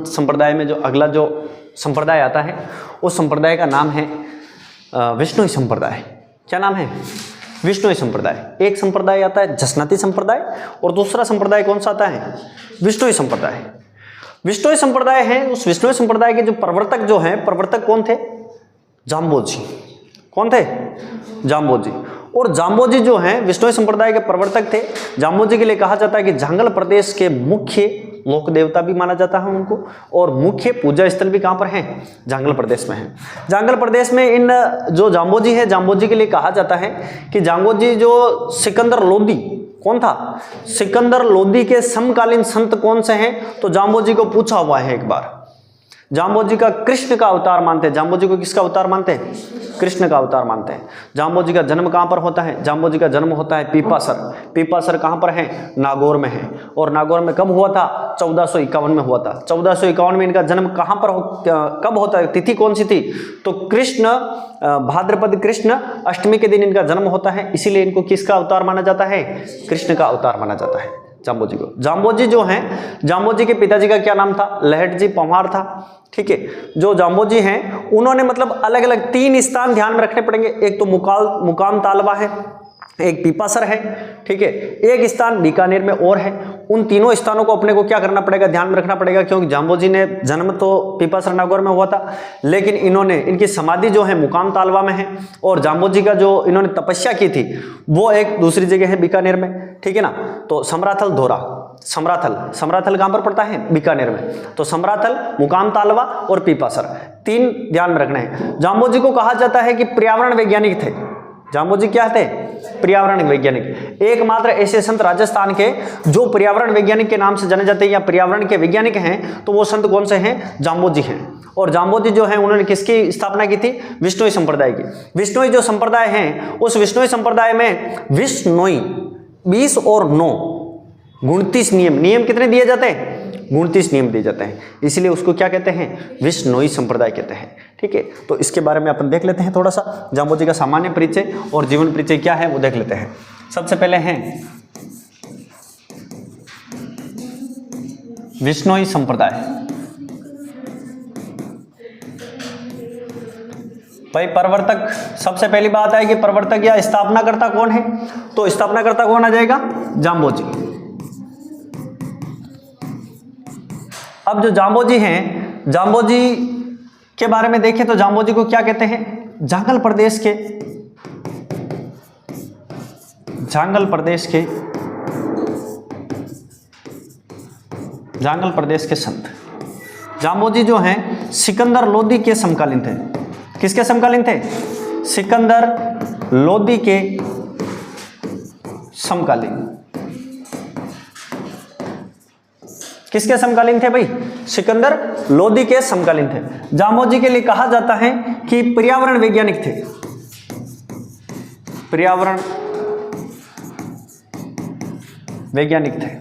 संप्रदाय में जो अगला जो संप्रदाय आता है उस संप्रदाय का नाम है विष्णुई संप्रदाय। क्या नाम है? विष्णुई संप्रदाय। एक संप्रदाय आता है जसनाती संप्रदाय और दूसरा संप्रदाय कौन सा आता है? विष्णुई संप्रदाय। विष्णुई संप्रदाय है, उस विष्णुई संप्रदाय के जो प्रवर्तक जो हैं, प्रवर्तक कौन थे? जाम्बोजी। कौन थे? जाम्बोजी। और जाम्बोजी जो हैं विष्णुई संप्रदाय के प्रवर्तक थे। जाम्बोजी के लिए कहा जाता है कि जांगल प्रदेश के मुख्य लोक देवता भी माना जाता है उनको, और मुख्य पूजा स्थल भी कहाँ पर है? जांगल प्रदेश में है। जांगल प्रदेश में इन जो जाम्बोजी है, जाम्बोजी के लिए कहा जाता है कि जाम्बोजी जो सिकंदर लोदी, कौन था? सिकंदर लोदी के समकालीन संत कौन से हैं? तो जाम्बोजी को पूछा हुआ है एक बार। जाम्बोजी का कृष्ण का अवतार मानते हैं। जाम्बोजी को किसका अवतार मानते हैं? कृष्ण का अवतार मानते हैं। जाम्बोजी का जन्म कहाँ पर होता है? जाम्बोजी का जन्म होता है पीपासर। पीपासर कहाँ पर है? नागौर में है। और नागौर में कब हुआ था? 1451 में हुआ था। 1451 में इनका जन्म कहाँ पर कब होता है? तिथि कौन सी थी? तो कृष्ण भाद्रपद कृष्ण अष्टमी के दिन इनका जन्म होता है, इसीलिए इनको किसका अवतार माना जाता है? कृष्ण का अवतार माना जाता है जाम्बोजी को। जाम्बोजी जो हैं, जाम्बोजी के पिताजी का क्या नाम था? लहट जी पंवार था। ठीक है, जो जाम्बोजी हैं उन्होंने मतलब अलग अलग 3 स्थान ध्यान में रखने पड़ेंगे। एक तो मुकाम तालवा है, एक पीपासर है, ठीक है, एक स्थान बीकानेर में और है। उन तीनों स्थानों को अपने को क्या करना पड़ेगा? ध्यान में रखना पड़ेगा, क्योंकि जाम्बोजी ने जन्म तो पीपासर नागौर में हुआ था, लेकिन इन्होंने इनकी समाधि जो है मुकाम तालवा में है, और जाम्बोजी का जो इन्होंने तपस्या की थी वो एक दूसरी जगह है बीकानेर में। ठीक है ना? तो समराथल धोरा, समराथल कहां पर पड़ता है? बीकानेर में। तो समराथल, मुकाम तालवा और पीपासर, 3 ध्यान में रखना है। जाम्बोजी को कहा जाता है कि पर्यावरण वैज्ञानिक थे। जाम्बोजी क्या थे? पर्यावरण वैज्ञानिक। एकमात्र ऐसे संत राजस्थान के जो पर्यावरण वैज्ञानिक के नाम से जाने जाते हैं या पर्यावरण के वैज्ञानिक हैं, तो वो संत कौन से हैं? जाम्बोजी हैं। और जाम्बोजी जो है उन्होंने किसकी स्थापना की थी? विष्णुई संप्रदाय की। विष्णुई जो संप्रदाय है, उस विष्णुई संप्रदाय में विष्णुई 20 और 9 29 नियम कितने दिए जाते हैं? 29 नियम दिए जाते हैं, इसलिए उसको क्या कहते हैं? विष्णुई संप्रदाय कहते हैं। ठीक है, तो इसके बारे में अपन देख लेते हैं थोड़ा सा। जाम्बोजी का सामान्य परिचय और जीवन परिचय क्या है वो देख लेते हैं। सबसे पहले हैं विष्णुई संप्रदाय। भाई प्रवर्तक, सबसे पहली बात है कि प्रवर्तक या स्थापनाकर्ता कौन है? तो स्थापनाकर्ता कौन आ जाएगा? जाम्बोजी। अब जो जाम्बोजी हैं, जाम्बोजी के बारे में देखें तो जाम्बोजी को क्या कहते हैं? जांगल प्रदेश के संत। जाम्बोजी जो हैं सिकंदर लोदी के समकालीन थे। किसके समकालीन थे? सिकंदर लोदी के समकालीन। किसके समकालीन थे भाई? सिकंदर लोदी के समकालीन थे। जाम्बोजी के लिए कहा जाता है कि पर्यावरण वैज्ञानिक थे। पर्यावरण वैज्ञानिक थे।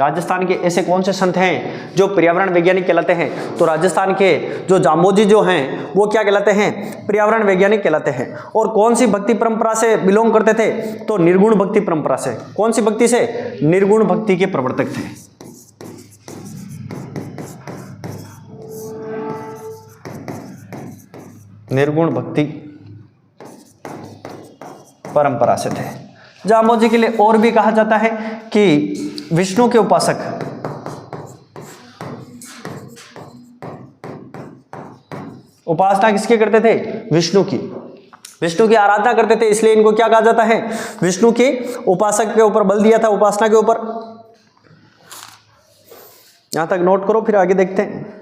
राजस्थान के ऐसे कौन से संत हैं जो पर्यावरण वैज्ञानिक कहलाते हैं? तो राजस्थान के जो जाम्बोजी जो हैं वो क्या कहलाते हैं? पर्यावरण वैज्ञानिक कहलाते हैं। और कौन सी भक्ति परंपरा से बिलोंग करते थे? तो निर्गुण भक्ति परंपरा से। कौन सी भक्ति से? निर्गुण भक्ति के प्रवर्तक थे। निर्गुण भक्ति परंपरा से थे। जाम्बोजी के लिए और भी कहा जाता है कि विष्णु के उपासक। उपासना किसकी करते थे? विष्णु की। विष्णु की आराधना करते थे, इसलिए इनको क्या कहा जाता है? विष्णु के उपासक के ऊपर बल दिया था, उपासना के ऊपर। यहां तक नोट करो, फिर आगे देखते हैं।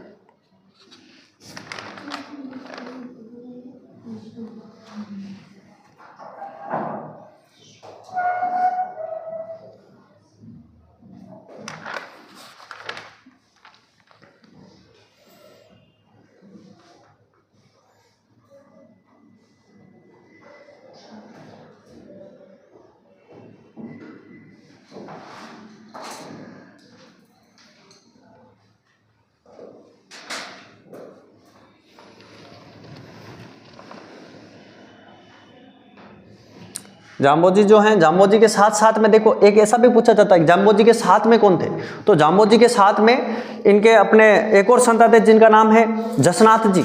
जाम्बोजी जो हैं, जाम्बोजी के साथ साथ में देखो एक ऐसा भी पूछा जाता है जाम्बोजी के साथ में कौन थे, तो जाम्बोजी के साथ में इनके अपने एक और संत थे जिनका नाम है जसनाथ जी,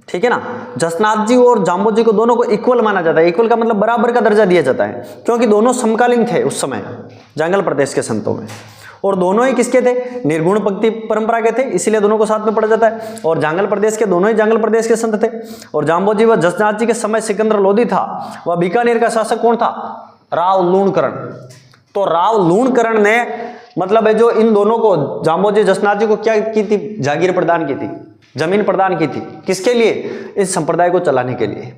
ठीक है ना। जसनाथ जी और जाम्बोजी को दोनों को इक्वल माना जाता है। इक्वल का मतलब बराबर का दर्जा दिया जाता है, क्योंकि दोनों समकालीन थे उस समय जंगल प्रदेश के संतों में, और दोनों ही किसके थे, निर्गुण भक्ति परंपरा के थे, इसीलिए दोनों को साथ में पढ़ा जाता है। और जांगल प्रदेश के दोनों ही जांगल प्रदेश के संत थे। और जाम्बोजी व जसनाथ जी के समय सिकंदर लोधी था, वह बीकानेर का शासक कौन था, राव लूणकरण। तो राव लूणकरण ने मतलब है जो इन दोनों को, जाम्बोजी जसनाथ जी को क्या की थी, जागीर प्रदान की थी, जमीन प्रदान की थी, किसके लिए, इस संप्रदाय को चलाने के लिए,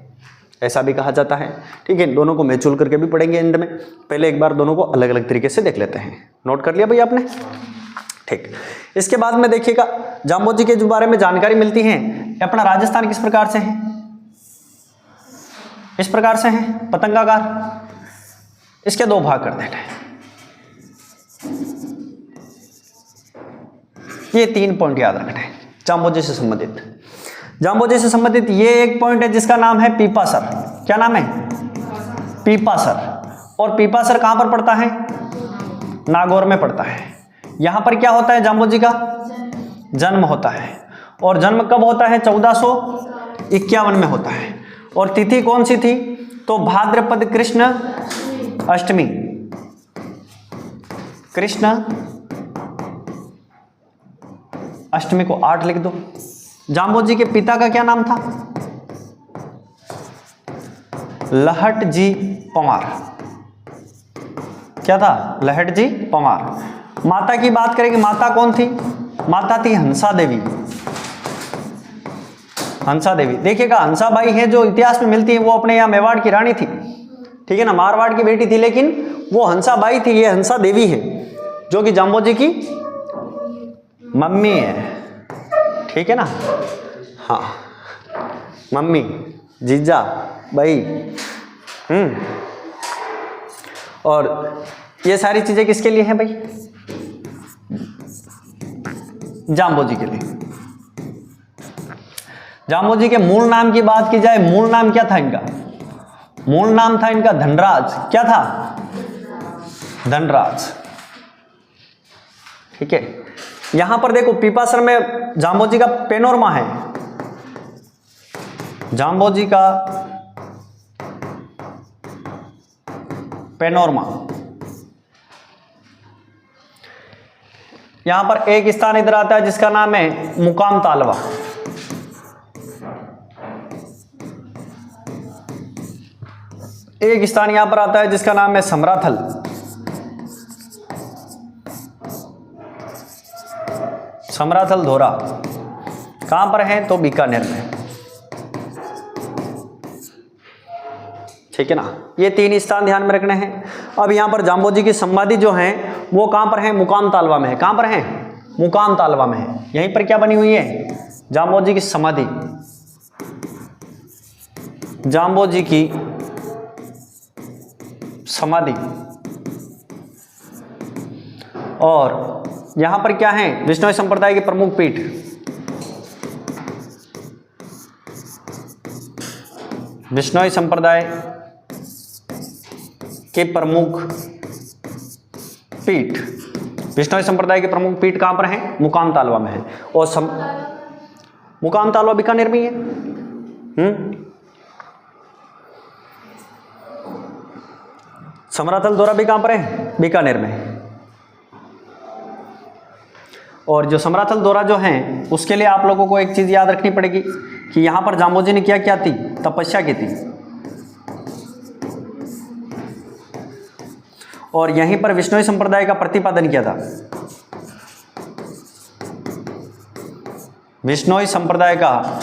ऐसा भी कहा जाता है। ठीक है, दोनों को मैचुअल करके भी पढ़ेंगे एंड में, पहले एक बार दोनों को अलग अलग तरीके से देख लेते हैं। नोट कर लिया भाई आपने, ठीक। इसके बाद में देखिएगा जाम्बोजी के जो बारे में जानकारी मिलती है, अपना राजस्थान किस प्रकार से है, इस प्रकार से है पतंगाकार। इसके दो भाग कर देना है, ये 3 पॉइंट याद रखना है जाम्बोजी से संबंधित। जाम्बोजी से संबंधित ये एक पॉइंट है जिसका नाम है पीपासर। क्या नाम है, पीपासर। और पीपासर कहां पर पड़ता है, नागौर में पड़ता है। यहां पर क्या होता है, जाम्बोजी का जन्म होता है। और जन्म कब होता है, 1451 में होता है। और तिथि कौन सी थी, तो भाद्रपद कृष्ण अष्टमी, कृष्ण अष्टमी को 8 लिख दो। जाम्बोजी के पिता का क्या नाम था, लहट जी पंवार। क्या था, लहट जी पंवार। माता की बात करेंगे, माता कौन थी, माता थी हंसा देवी। हंसा देवी, देखिएगा हंसाबाई है जो इतिहास में मिलती है, वो अपने यहाँ मेवाड़ की रानी थी, ठीक है ना, मारवाड़ की बेटी थी, लेकिन वो हंसाबाई थी। ये हंसा देवी है जो कि जाम्बोजी की मम्मी है, ठीक है ना, हाँ मम्मी, जीजा, भाई। और ये सारी चीजें किसके लिए हैं भाई, जाम्बोजी के लिए। जाम्बोजी के मूल नाम की बात की जाए, मूल नाम क्या था इनका, मूल नाम था इनका धनराज। क्या था, धनराज, ठीक है। यहां पर देखो पीपासर में जाम्बोजी का पेनोरमा है, जाम्बोजी का पेनोरमा। यहां पर एक स्थान इधर आता है जिसका नाम है मुकाम तालवा। एक स्थान यहां पर आता है जिसका नाम है समराथल। समराथल धोरा कहां पर है, तो बीकानेर में, ठीक है ना। ये 3 स्थान ध्यान में रखने हैं। अब यहां पर जाम्बोजी की समाधि जो है वो कहां पर है, मुकाम तालवा में है। कहां पर है, मुकाम तालवा में है। यहीं पर क्या बनी हुई है, जाम्बोजी की समाधि, जाम्बोजी की समाधि। और यहां पर क्या है, विष्णोई संप्रदाय के प्रमुख पीठ, विष्णोई संप्रदाय के प्रमुख पीठ, विष्णोई संप्रदाय के प्रमुख पीठ कहां पर है, मुकाम तालवा में है। और मुकाम तालवा बीकानेर में ही है। समराथल धोरा भी कहां पर है, बीकानेर में। और जो समराथल धोरा जो है उसके लिए आप लोगों को एक चीज याद रखनी पड़ेगी कि यहां पर जाम्बोजी ने क्या क्या थी, तपस्या की थी। और यहीं पर विष्णोई संप्रदाय का प्रतिपादन किया था। विष्णोई संप्रदाय का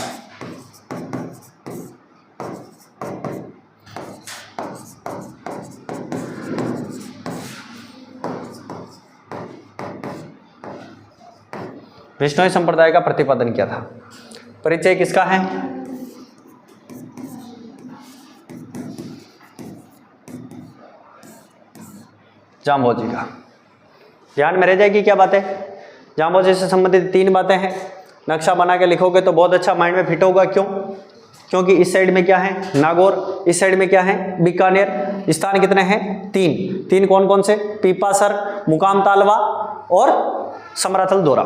विष्णोई संप्रदाय का प्रतिपादन किया था। परिचय किसका है, जाम्बोजी का। ध्यान में रह जाएगी क्या बातें, जाम्बोजी से संबंधित 3 बातें हैं। नक्शा बना के लिखोगे तो बहुत अच्छा माइंड में फिट होगा। क्यों, क्योंकि इस साइड में क्या है, नागौर, इस साइड में क्या है, बीकानेर, स्थान कितने हैं? 3 कौन कौन से? पीपासर, मुकाम तालवा और समराथल दौरा।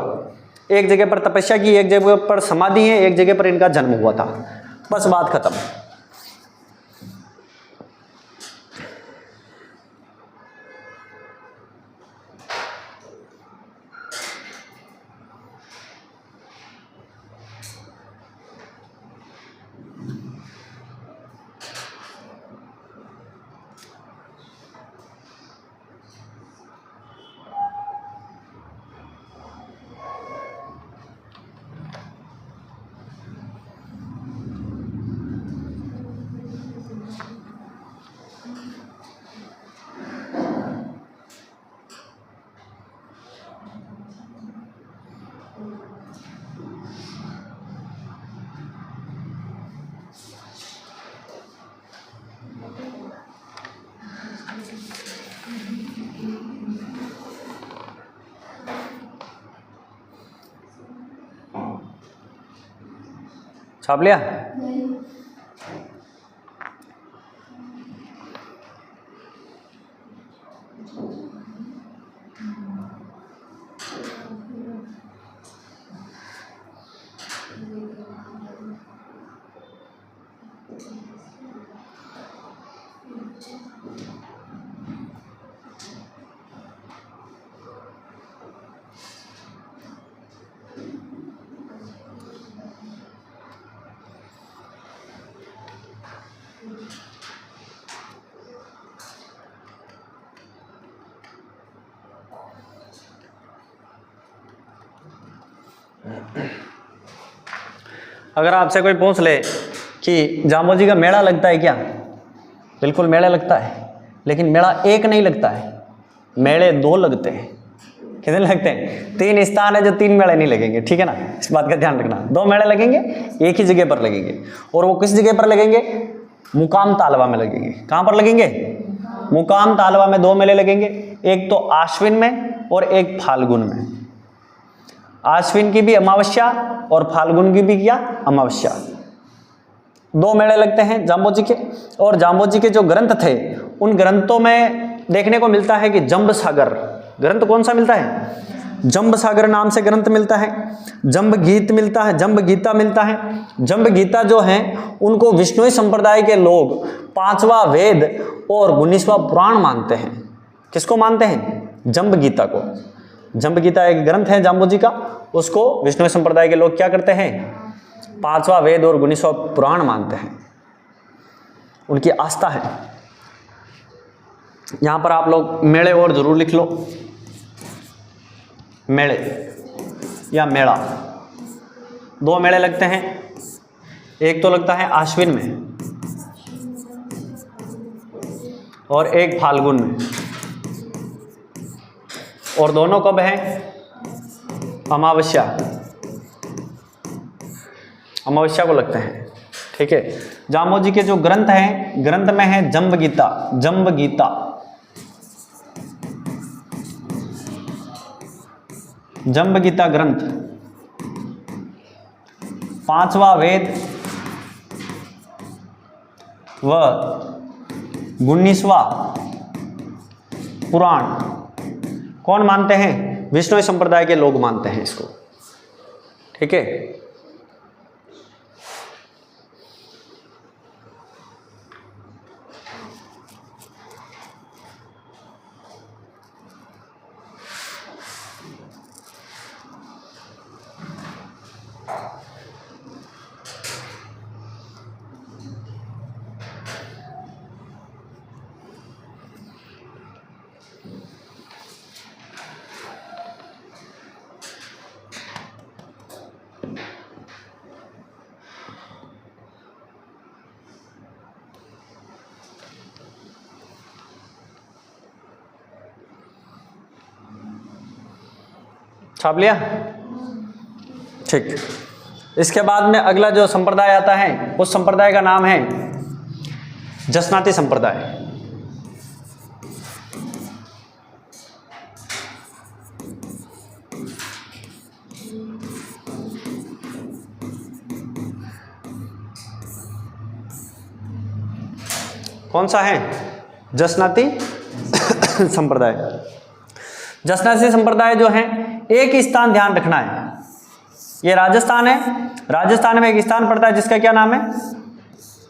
एक जगह पर तपस्या की, एक जगह पर समाधि है, एक जगह पर इनका जन्म हुआ था। बस बात खत्म। छाप लिया? अगर आपसे कोई पूछ ले कि जाम्बोजी का मेला लगता है क्या? बिल्कुल मेला लगता है, लेकिन मेला एक नहीं लगता है, मेले 2 लगते हैं। कितने लगते हैं? 3 स्थान है जो 3 मेले नहीं लगेंगे, ठीक है ना? इस बात का ध्यान रखना। 2 मेले लगेंगे, एक ही जगह पर लगेंगे, और वो किस जगह पर लगेंगे? मुकाम तालवा में लगेंगे। कहाँ पर लगेंगे? मुकाम तालवा में 2 मेले लगेंगे, एक तो आश्विन में और एक फाल्गुन में। आश्विन की भी अमावस्या और फाल्गुन की भी क्या? अमावस्या। 2 मेले लगते हैं जाम्बोजी के। और जाम्बोजी के जो ग्रंथ थे, उन ग्रंथों में देखने को मिलता है कि जंब सागर ग्रंथ कौन सा मिलता है? जंब सागर नाम से ग्रंथ मिलता है, जंब गीत मिलता है, जंब गीता मिलता है। जंब गीता जो है उनको विष्णुई संप्रदाय के लोग 5वां वेद और 19वां पुराण मानते हैं। किसको मानते हैं? जंब गीता को। जंब गीता एक ग्रंथ है जाम्बोजी का, उसको विष्णुई संप्रदाय के लोग क्या करते हैं? 5वां वेद और 19वां पुराण मानते हैं, उनकी आस्था है। यहां पर आप लोग मेले और जरूर लिख लो, मेले या मेला। 2 मेले लगते हैं, एक तो लगता है आश्विन में और एक फाल्गुन में, और दोनों कब है? अमावस्या, अमावस्या को लगते हैं, ठीक है। जाम्बोजी के जो ग्रंथ हैं, ग्रंथ में है जंब गीता, जंब गीता, जंब गीता ग्रंथ 5वां वेद व 19वां पुराण कौन मानते हैं? विष्णु संप्रदाय के लोग मानते हैं इसको, ठीक है। छाप लिया? ठीक। इसके बाद में अगला जो संप्रदाय आता है, उस संप्रदाय का नाम है जसनाती संप्रदाय। कौन सा है? जसनाती संप्रदाय। जसनाती संप्रदाय जो है, एक स्थान ध्यान रखना है, ये राजस्थान है, राजस्थान में एक स्थान पड़ता है जिसका क्या नाम है,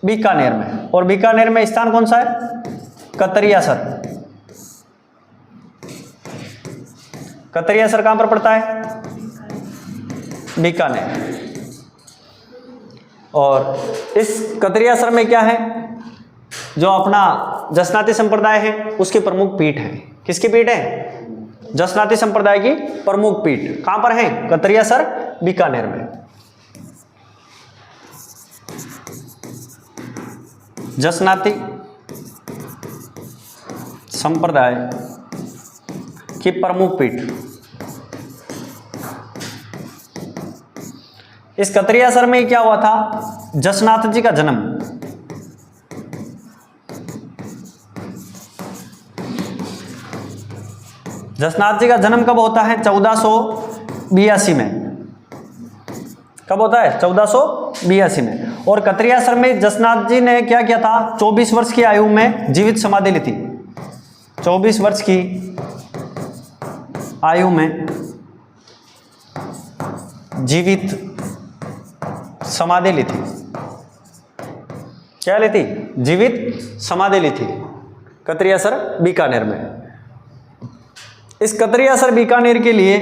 बीकानेर में। और बीकानेर में स्थान कौन सा है, कतरियासर। कतरियासर कहां पर पड़ता है, बीकानेर। और इस कतरियासर में क्या है, जो अपना जसनाती संप्रदाय है उसकी प्रमुख पीठ है। किसकी पीठ है, जसनाती संप्रदाय की प्रमुख पीठ कहां पर है, कतरियासर, बीकानेर में। जसनाती संप्रदाय की प्रमुख पीठ। इस कतरियासर में क्या हुआ था, जसनाथ जी का जन्म। जसनाथ जी का जन्म कब होता है, 1482 में। कब होता है, 1482 में। और कतरियासर में जसनाथ जी ने क्या किया था, 24 वर्ष की आयु में जीवित समाधि ली थी। 24 वर्ष की आयु में जीवित समाधि ली थी। क्या ली थी, जीवित समाधि ली थी, कतरियासर बीकानेर में। इस कतरियासर बीकानेर के लिए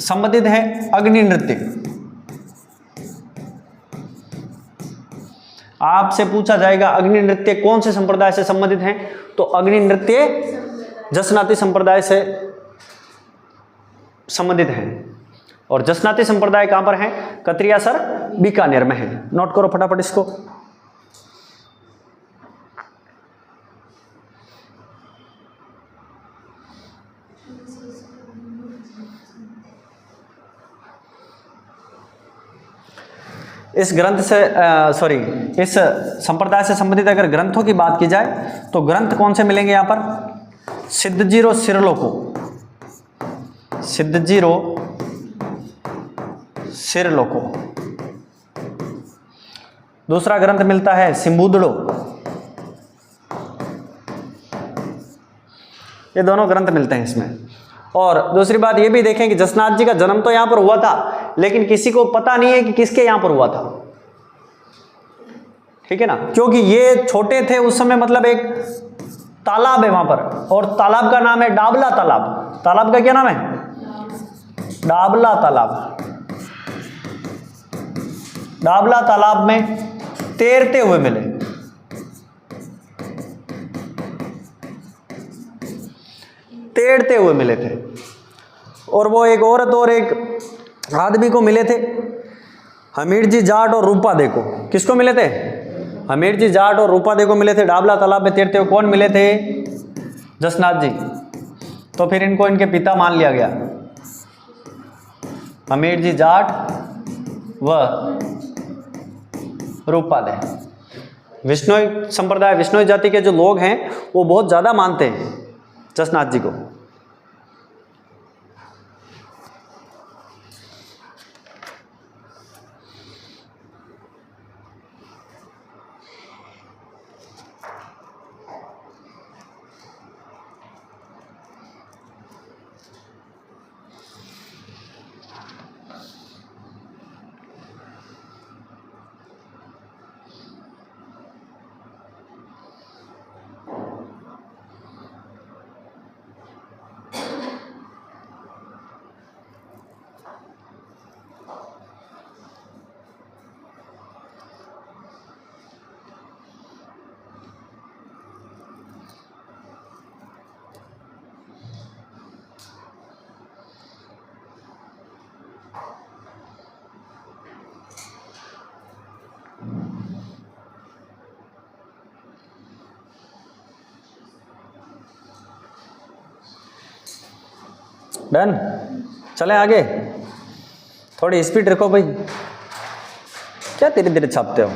संबंधित है अग्नि नृत्य। आपसे पूछा जाएगा अग्नि नृत्य कौन से संप्रदाय से संबंधित है, तो अग्नि नृत्य जसनाती संप्रदाय से संबंधित है। और जसनाती संप्रदाय कहां पर है, कतरियासर बीकानेर में है। नोट करो फटाफट इसको। इस ग्रंथ से इस संप्रदाय से संबंधित अगर ग्रंथों की बात की जाए तो ग्रंथ कौन से मिलेंगे यहां पर, सिद्धजीरो सिरलोको, सिद्धजीरो सिरलोको। दूसरा ग्रंथ मिलता है सिम्बुदड़ो। ये दोनों ग्रंथ मिलते हैं इसमें। और दूसरी बात ये भी देखें कि जसनाथ जी का जन्म तो यहां पर हुआ था, लेकिन किसी को पता नहीं है कि किसके यहां पर हुआ था। ठीक है ना, क्योंकि ये छोटे थे उस समय, मतलब एक तालाब है वहां पर, और तालाब का नाम है डाबला तालाब। तालाब का क्या नाम है, डाबला तालाब। डाबला तालाब में तैरते हुए मिले। तैरते हुए मिले थे। और वो एक औरत और एक आदमी को मिले थे, हमीर जी जाट और रूपा दे को। किसको मिले थे, हमीर जी जाट और रूपा दे को मिले थे डाबला तालाब में तैरते हुए। कौन मिले थे, जसनाथ जी। तो फिर इनको इनके पिता मान लिया गया, हमीर जी जाट व रूपा दे। विष्णोई संप्रदाय, विष्णोई जाति के जो लोग हैं वो बहुत ज्यादा मानते हैं जसनाथ जी को। डन, चलें आगे। थोड़ी स्पीड रखो भाई, क्या धीरे धीरे छापते हो।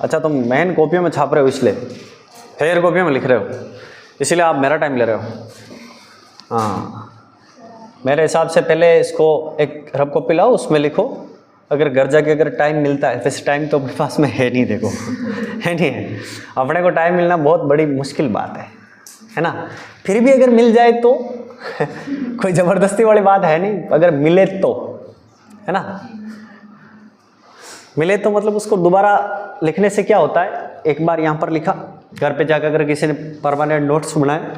अच्छा, तुम मेन कॉपियों में छाप रहे हो, इसलिए फेयर कॉपियों में लिख रहे हो, इसीलिए आप मेरा टाइम ले रहे हो। हाँ, मेरे हिसाब से पहले इसको एक रफ कॉपी लाओ, उसमें लिखो अगर घर जाके अगर टाइम मिलता है, वैसे टाइम तो अपने पास में है नहीं, देखो है नहीं है, अपने को टाइम मिलना बहुत बड़ी मुश्किल बात है ना। फिर भी अगर मिल जाए तो कोई ज़बरदस्ती वाली बात है नहीं, अगर मिले तो, है ना। मिले तो मतलब उसको दोबारा लिखने से क्या होता है, एक बार यहाँ पर लिखा, घर पे जाकर अगर किसी ने परमानेंट नोट्स बनाए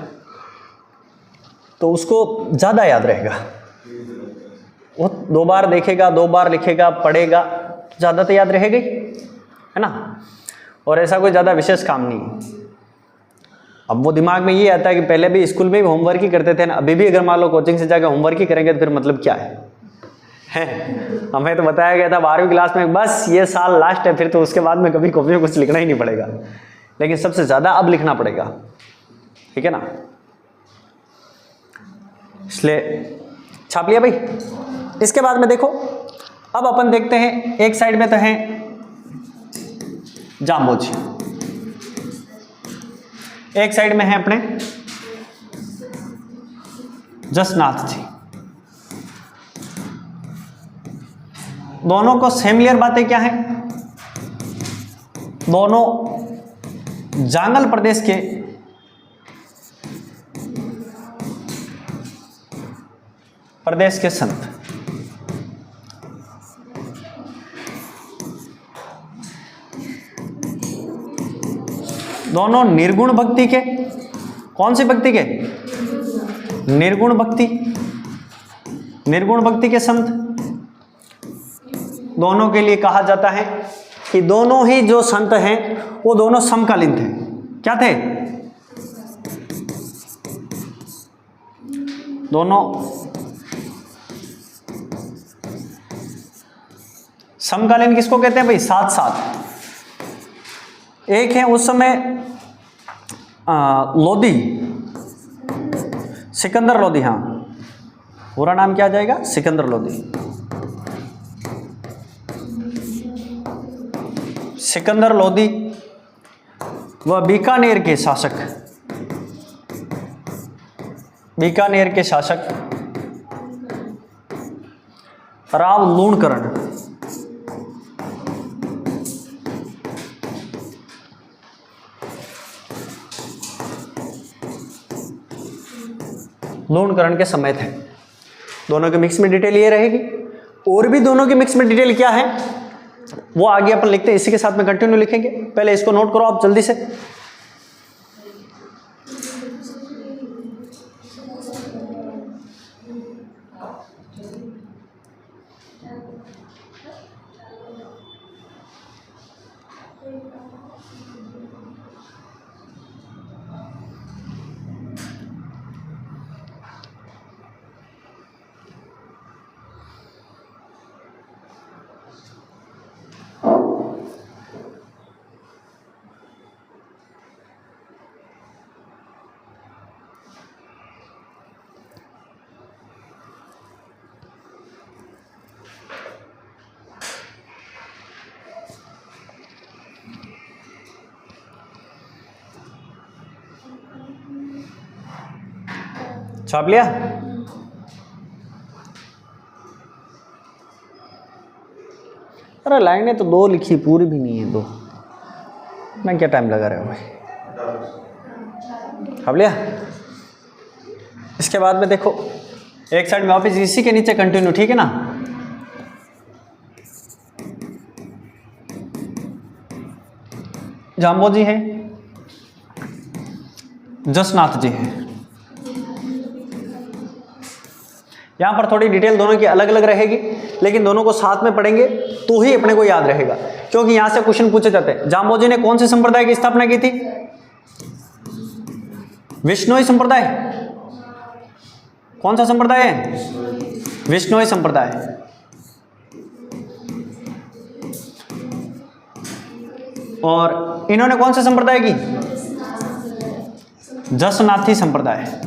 तो उसको ज़्यादा याद रहेगा। वो 2 बार देखेगा, 2 बार लिखेगा, पढ़ेगा, ज़्यादा तो याद रहेगा ही, है ना। और ऐसा कोई ज़्यादा विशेष काम नहीं है। अब वो दिमाग में ये आता है कि पहले भी स्कूल में भी होमवर्क ही करते थे ना, अभी भी अगर मान लो कोचिंग से जाकर होमवर्क ही करेंगे तो फिर मतलब क्या है? हमें तो बताया गया था 12वीं क्लास में बस ये साल लास्ट है, फिर तो उसके बाद में कभी कॉपी में कुछ लिखना ही नहीं पड़ेगा, लेकिन सबसे ज़्यादा अब लिखना पड़ेगा, ठीक है ना। इसलिए छाप लिया भाई। इसके बाद में देखो, अब अपन देखते हैं, एक साइड में तो है जाम्बोजी, एक साइड में है अपने जसनाथ जी। दोनों को सिमिलर बातें क्या है, दोनों जांगल प्रदेश के संत। दोनों निर्गुण भक्ति के, कौन सी भक्ति के? निर्गुण भक्ति, निर्गुण भक्ति के संत। दोनों के लिए कहा जाता है कि दोनों ही जो संत हैं वो दोनों समकालीन थे। क्या थे? दोनों समकालीन किसको कहते हैं भाई? साथ साथ। एक है उस समय लोधी, सिकंदर लोधी, हाँ पूरा नाम क्या आ जाएगा? सिकंदर लोधी। सिकंदर लोधी वह बीकानेर के शासक, बीकानेर के शासक राव लूणकरण, लूणकरण के समय थे। दोनों के मिक्स में डिटेल ये रहेगी, और भी दोनों की मिक्स में डिटेल क्या है वो आगे अपन लिखते हैं, इसी के साथ में कंटिन्यू लिखेंगे। पहले इसको नोट करो आप जल्दी से। छाप लिया? अरे लाइनें तो 2 लिखी, पूरी भी नहीं है 2, मैं क्या टाइम लगा रहा हूँ भाई। छाप लिया? इसके बाद में देखो, एक साइड में वापिस इसी के नीचे कंटिन्यू, ठीक है ना। जाम्बोजी है, जसनाथ जी हैं। यहां पर थोड़ी डिटेल दोनों की अलग अलग रहेगी, लेकिन दोनों को साथ में पढ़ेंगे तो ही अपने को याद रहेगा, क्योंकि यहां से क्वेश्चन पूछे जाते हैं। जाम्बोजी ने कौन से संप्रदाय की स्थापना की थी? विष्णोई संप्रदाय। कौन सा संप्रदाय है? विष्णोई संप्रदाय। और इन्होंने कौन से संप्रदाय की? जसनाथी संप्रदाय।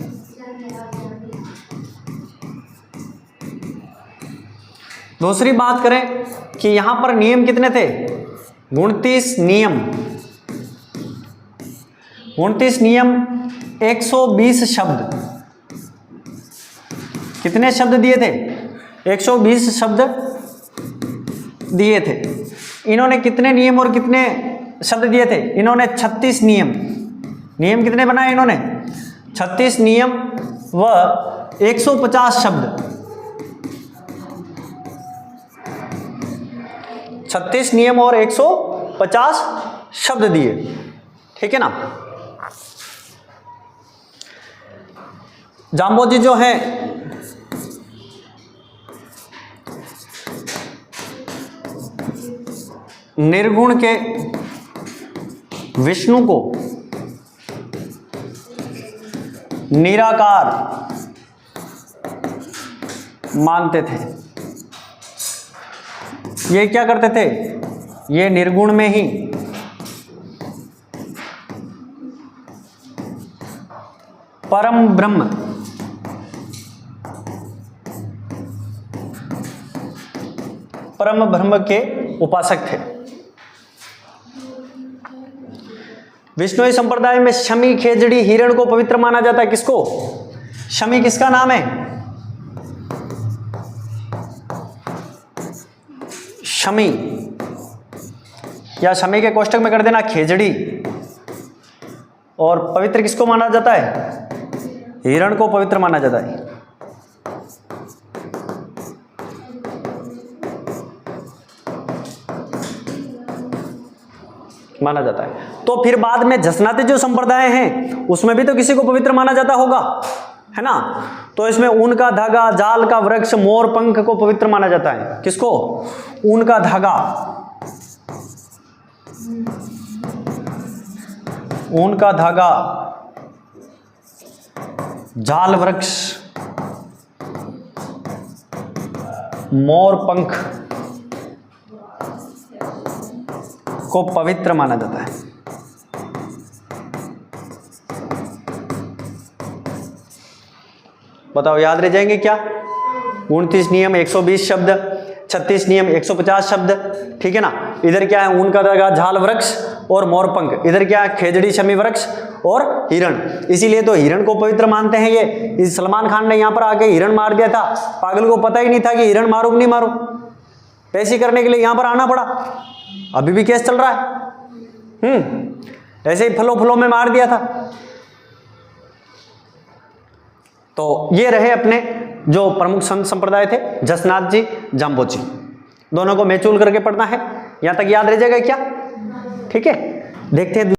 दूसरी बात करें कि यहां पर नियम कितने थे? 29 नियम। 29 नियम, 120 शब्द। कितने शब्द दिए थे? 120 शब्द दिए थे। इन्होंने कितने नियम और कितने शब्द दिए थे? इन्होंने 36 नियम। नियम कितने बनाए इन्होंने? 36 नियम व 150 शब्द। 36 नियम और 150 शब्द दिए, ठीक है ना। जाम्बोजी जो है निर्गुण के विष्णु को निराकार मानते थे। ये क्या करते थे? ये निर्गुण में ही परम ब्रह्म के उपासक थे। विष्णुई संप्रदाय में शमी, खेजड़ी, हिरण को पवित्र माना जाता है। किसको? शमी किसका नाम है? शमी, या शमी के कोष्टक में कर देना खेजड़ी। और पवित्र किसको माना जाता है? हिरण को पवित्र माना जाता है। माना जाता है। तो फिर बाद में जसनाती जो संप्रदाय हैं उसमें भी तो किसी को पवित्र माना जाता होगा, है ना। तो इसमें ऊन का धागा, जाल का वृक्ष, मोर पंख को पवित्र माना जाता है। किसको? ऊन का धागा, ऊन का धागा, जाल वृक्ष, मोर पंख को पवित्र माना जाता है। बताओ, याद रह जाएंगे क्या? 29 नियम 120 शब्द, 36 नियम 150 शब्द, ठीक है ना। इधर क्या है? ऊन का धागा, झाल वृक्ष और मोर पंख। इधर क्या है? खेजड़ी, शमी वृक्ष और हिरण। इसीलिए तो हिरण को पवित्र मानते हैं। ये इस सलमान खान ने यहां पर आके हिरण मार दिया था। पागल को पता ही नहीं था कि हिरण मारूं कि नहीं मारूं। पैसे करने के लिए यहां पर आना पड़ा। अभी भी केस चल रहा है। ऐसे ही फलों में मार दिया था। तो ये रहे अपने जो प्रमुख संत संप्रदाय थे, जसनाथ जी, जाम्बोजी। दोनों को मैचूल करके पढ़ना है। यहां तक याद रह जाएगा क्या? ठीक है, देखते हैं।